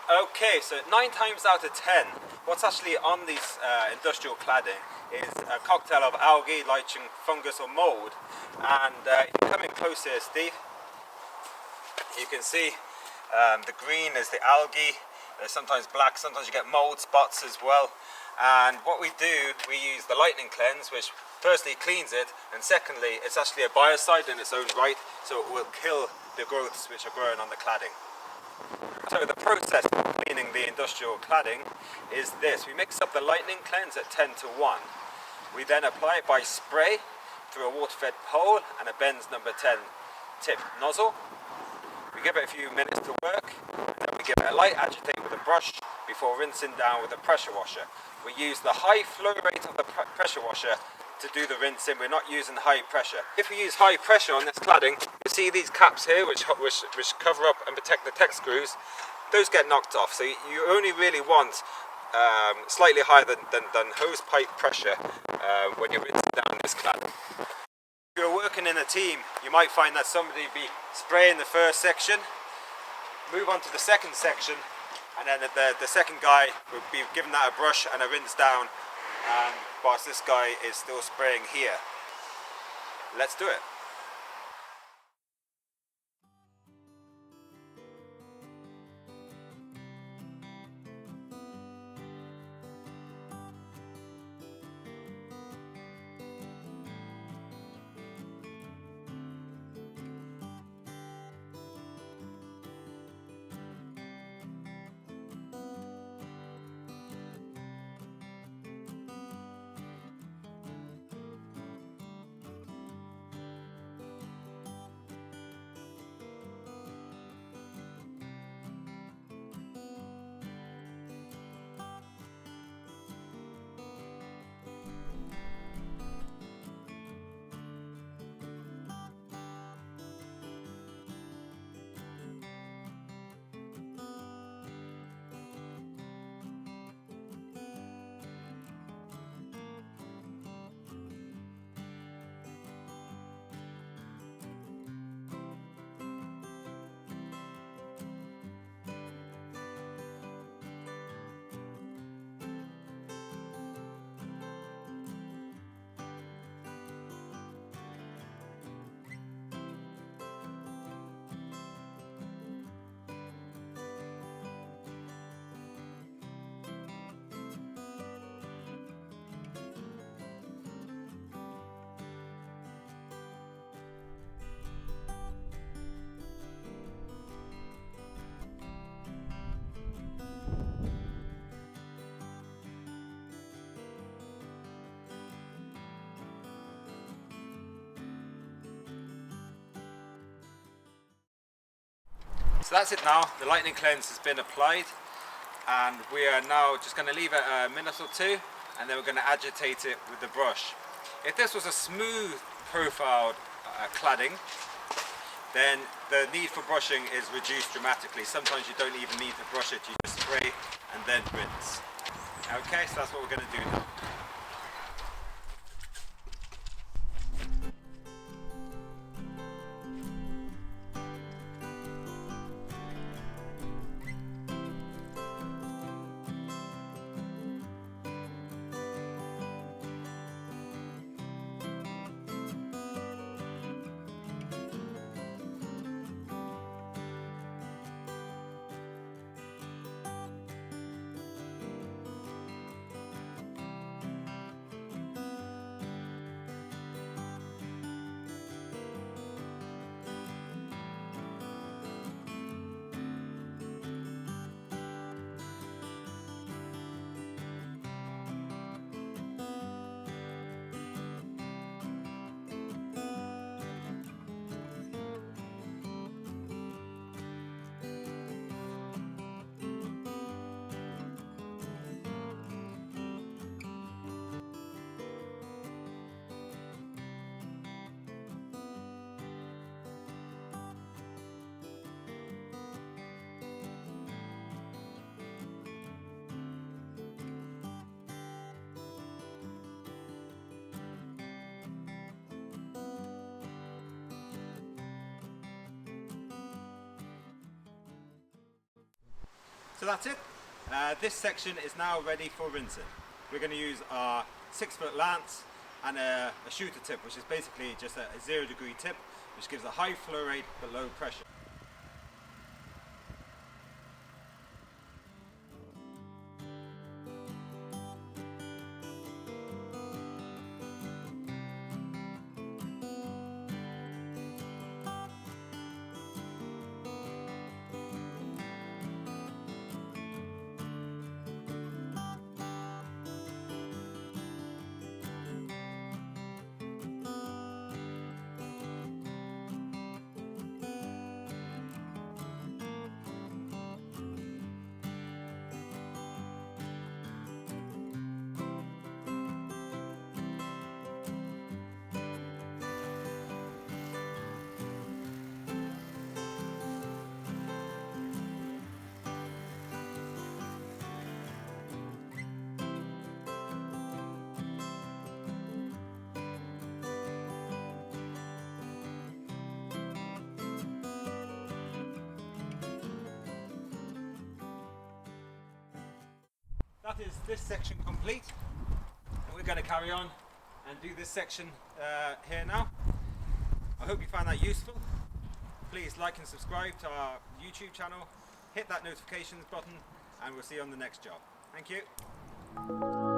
Okay, so 9 times out of 10, what's actually on these industrial cladding is a cocktail of algae, lichen, fungus or mould. And if you come in close here, Steve, you can see the green is the algae. There's sometimes black, sometimes you get mould spots as well. And what we do, we use the Lightning Cleanze, which firstly cleans it, and secondly, it's actually a biocide in its own right, so it will kill the growths which are growing on the cladding. So the process of cleaning the industrial cladding is this. We mix up the Lightning Cleanze at 10 to 1. We then apply it by spray through a water-fed pole and a Benz number 10 tip nozzle. We give it a few minutes to work, and then we give it a light agitate with a brush before rinsing down with a pressure washer. We use the high flow rate of the pressure washer to do the rinsing. We're not using high pressure. If we use high pressure on this cladding, you see these caps here which cover up and protect the tech screws, those get knocked off. So you only really want slightly higher than hose pipe pressure when you're rinsing down this cladding. If you're working in a team, you might find that somebody be spraying the first section, move on to the second section, and then the second guy will be giving that a brush and a rinse down, whilst this guy is still spraying here. Let's do it. So that's it now. The Lightning Cleanze has been applied, and we are now just going to leave it a minute or two, and then we're going to agitate it with the brush. If this was a smooth profiled cladding, then the need for brushing is reduced dramatically. Sometimes you don't even need to brush it, you just spray and then rinse. Okay, so that's what we're going to do now. So that's it. This section is now ready for rinsing. We're going to use our 6-foot lance and a shooter tip, which is basically just a 0-degree tip, which gives a high flow rate but low pressure. That is this section complete. We're going to carry on and do this section here now. I hope you found that useful. Please like and subscribe to our YouTube channel, hit that notifications button, and we'll see you on the next job. Thank you.